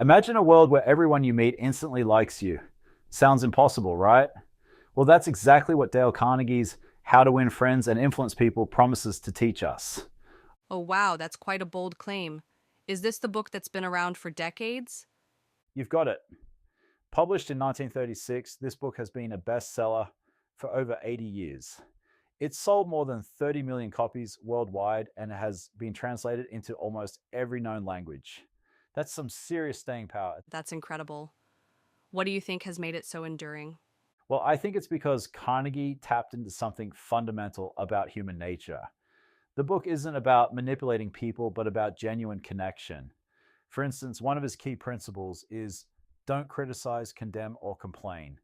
Imagine a world where everyone you meet instantly likes you. Sounds impossible, right? Well, that's exactly what Dale Carnegie's How to Win Friends and Influence People promises to teach us. Oh, wow, that's quite a bold claim. Is this the book that's been around for decades? You've got it. Published in 1936, this book has been a bestseller for over 80 years. It's sold more than 30 million copies worldwide and has been translated into almost every known language. That's some serious staying power. That's incredible. What do you think has made it so enduring? Well, I think it's because Carnegie tapped into something fundamental about human nature. The book isn't about manipulating people, but about genuine connection. For instance, one of his key principles is don't criticize, condemn, or complain.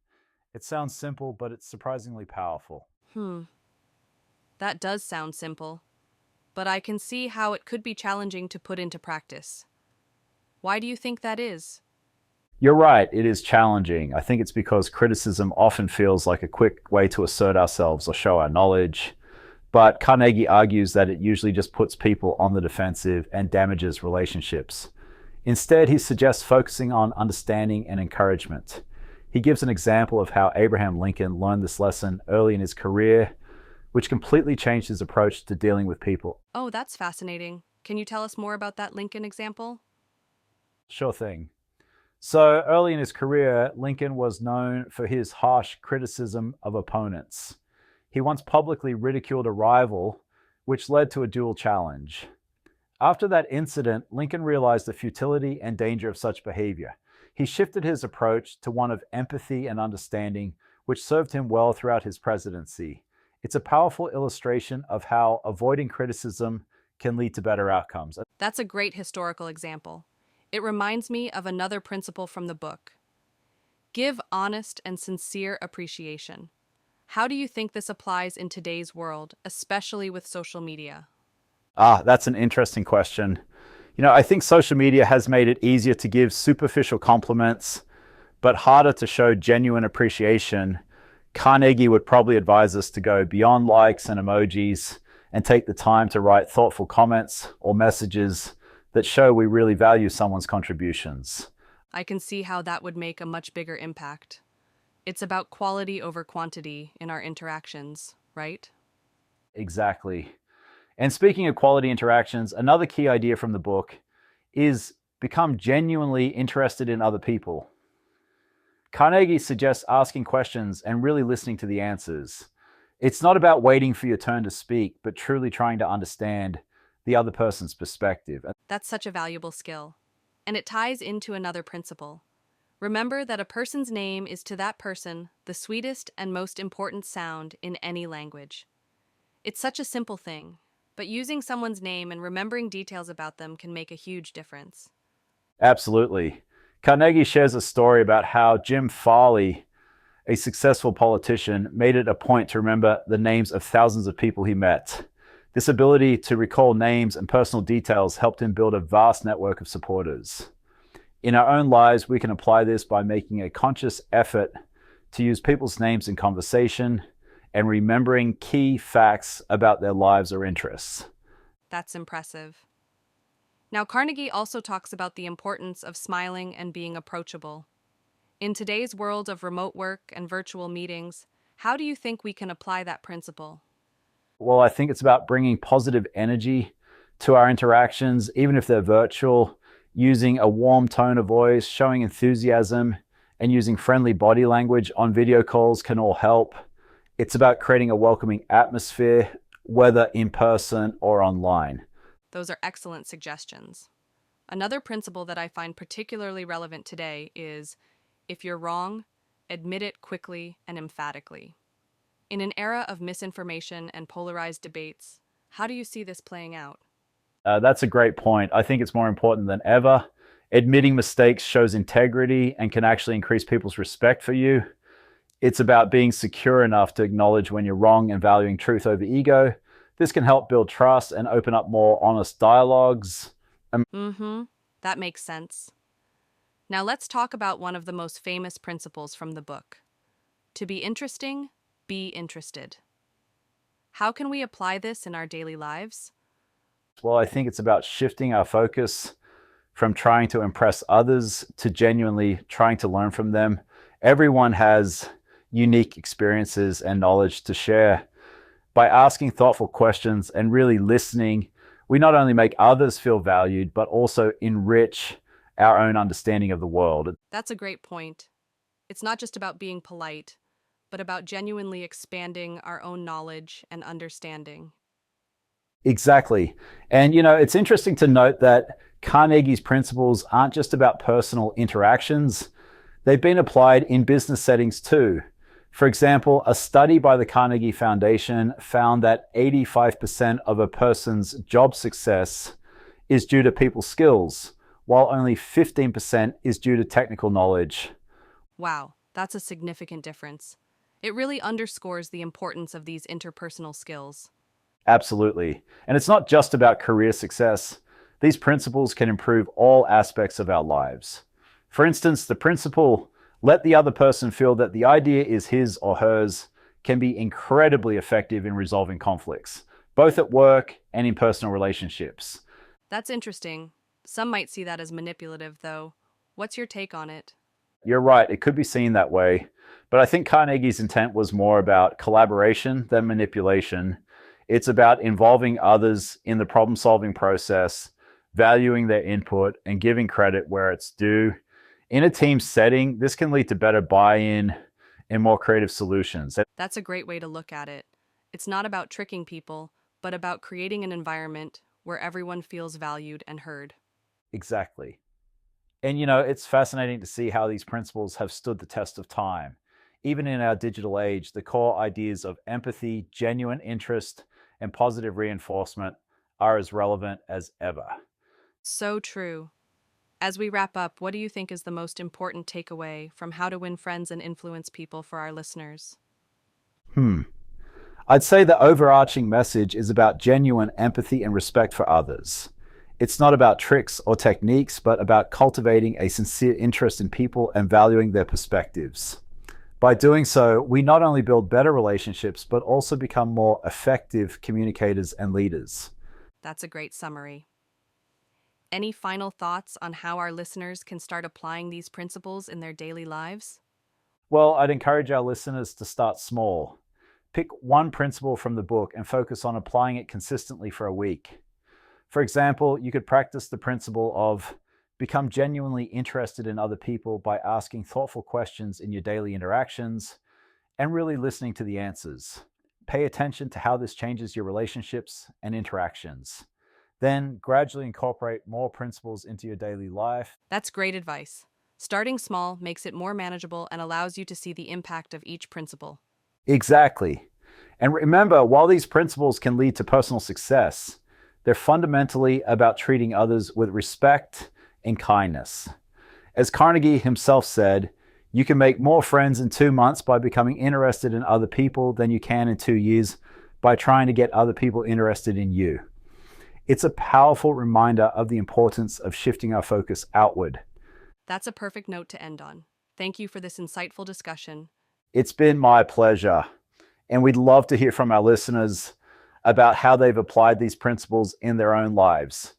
It sounds simple, but it's surprisingly powerful. Hmm, that does sound simple, but I can see how it could be challenging to put into practice. Why do you think that is? You're right, it is challenging. I think it's because criticism often feels like a quick way to assert ourselves or show our knowledge. But Carnegie argues that it usually just puts people on the defensive and damages relationships. Instead, he suggests focusing on understanding and encouragement. He gives an example of how Abraham Lincoln learned this lesson early in his career, which completely changed his approach to dealing with people. Oh, that's fascinating. Can you tell us more about that Lincoln example? Sure thing. So, early in his career, Lincoln was known for his harsh criticism of opponents. He once publicly ridiculed a rival, which led to a duel challenge. After that incident, Lincoln realized the futility and danger of such behavior. He shifted his approach to one of empathy and understanding, which served him well throughout his presidency. It's a powerful illustration of how avoiding criticism can lead to better outcomes. That's a great historical example. It reminds me of another principle from the book. Give honest and sincere appreciation. How do you think this applies in today's world, especially with social media? That's an interesting question. I think social media has made it easier to give superficial compliments, but harder to show genuine appreciation. Carnegie would probably advise us to go beyond likes and emojis and take the time to write thoughtful comments or messages that show we really value someone's contributions. I can see how that would make a much bigger impact. It's about quality over quantity in our interactions, right? Exactly. And speaking of quality interactions, another key idea from the book is become genuinely interested in other people. Carnegie suggests asking questions and really listening to the answers. It's not about waiting for your turn to speak, but truly trying to understand the other person's perspective. That's such a valuable skill. And it ties into another principle. Remember that a person's name is to that person the sweetest and most important sound in any language. It's such a simple thing, but using someone's name and remembering details about them can make a huge difference. Absolutely. Carnegie shares a story about how Jim Farley, a successful politician, made it a point to remember the names of thousands of people he met. This ability to recall names and personal details helped him build a vast network of supporters. In our own lives, we can apply this by making a conscious effort to use people's names in conversation and remembering key facts about their lives or interests. That's impressive. Now, Carnegie also talks about the importance of smiling and being approachable. In today's world of remote work and virtual meetings, how do you think we can apply that principle? Well, I think it's about bringing positive energy to our interactions, even if they're virtual, using a warm tone of voice, showing enthusiasm, and using friendly body language on video calls can all help. It's about creating a welcoming atmosphere, whether in person or online. Those are excellent suggestions. Another principle that I find particularly relevant today is if you're wrong, admit it quickly and emphatically. In an era of misinformation and polarized debates, how do you see this playing out? That's a great point. I think it's more important than ever. Admitting mistakes shows integrity and can actually increase people's respect for you. It's about being secure enough to acknowledge when you're wrong and valuing truth over ego. This can help build trust and open up more honest dialogues. Mm-hmm. That makes sense. Now let's talk about one of the most famous principles from the book. To be interesting, be interested. How can we apply this in our daily lives? Well, I think it's about shifting our focus from trying to impress others to genuinely trying to learn from them. Everyone has unique experiences and knowledge to share. By asking thoughtful questions and really listening, we not only make others feel valued, but also enrich our own understanding of the world. That's a great point. It's not just about being polite, but about genuinely expanding our own knowledge and understanding. Exactly. And, it's interesting to note that Carnegie's principles aren't just about personal interactions. They've been applied in business settings too. For example, a study by the Carnegie Foundation found that 85% of a person's job success is due to people skills, while only 15% is due to technical knowledge. Wow, that's a significant difference. It really underscores the importance of these interpersonal skills. Absolutely. And it's not just about career success. These principles can improve all aspects of our lives. For instance, the principle, let the other person feel that the idea is his or hers, can be incredibly effective in resolving conflicts, both at work and in personal relationships. That's interesting. Some might see that as manipulative, though. What's your take on it? You're right, it could be seen that way. But I think Carnegie's intent was more about collaboration than manipulation. It's about involving others in the problem-solving process, valuing their input, and giving credit where it's due. In a team setting, this can lead to better buy-in and more creative solutions. That's a great way to look at it. It's not about tricking people, but about creating an environment where everyone feels valued and heard. Exactly. And it's fascinating to see how these principles have stood the test of time. Even in our digital age, the core ideas of empathy, genuine interest, and positive reinforcement are as relevant as ever. So true. As we wrap up, what do you think is the most important takeaway from How to Win Friends and Influence People for our listeners? I'd say the overarching message is about genuine empathy and respect for others. It's not about tricks or techniques, but about cultivating a sincere interest in people and valuing their perspectives. By doing so, we not only build better relationships, but also become more effective communicators and leaders. That's a great summary. Any final thoughts on how our listeners can start applying these principles in their daily lives? Well, I'd encourage our listeners to start small. Pick one principle from the book and focus on applying it consistently for a week. For example, you could practice the principle of become genuinely interested in other people by asking thoughtful questions in your daily interactions and really listening to the answers. Pay attention to how this changes your relationships and interactions. Then gradually incorporate more principles into your daily life. That's great advice. Starting small makes it more manageable and allows you to see the impact of each principle. Exactly. And remember, while these principles can lead to personal success, they're fundamentally about treating others with respect and kindness. As Carnegie himself said, you can make more friends in 2 months by becoming interested in other people than you can in 2 years by trying to get other people interested in you. It's a powerful reminder of the importance of shifting our focus outward. That's a perfect note to end on. Thank you for this insightful discussion. It's been my pleasure. And we'd love to hear from our listeners about how they've applied these principles in their own lives.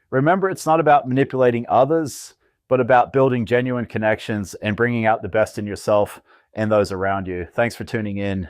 Remember, it's not about manipulating others, but about building genuine connections and bringing out the best in yourself and those around you. Thanks for tuning in.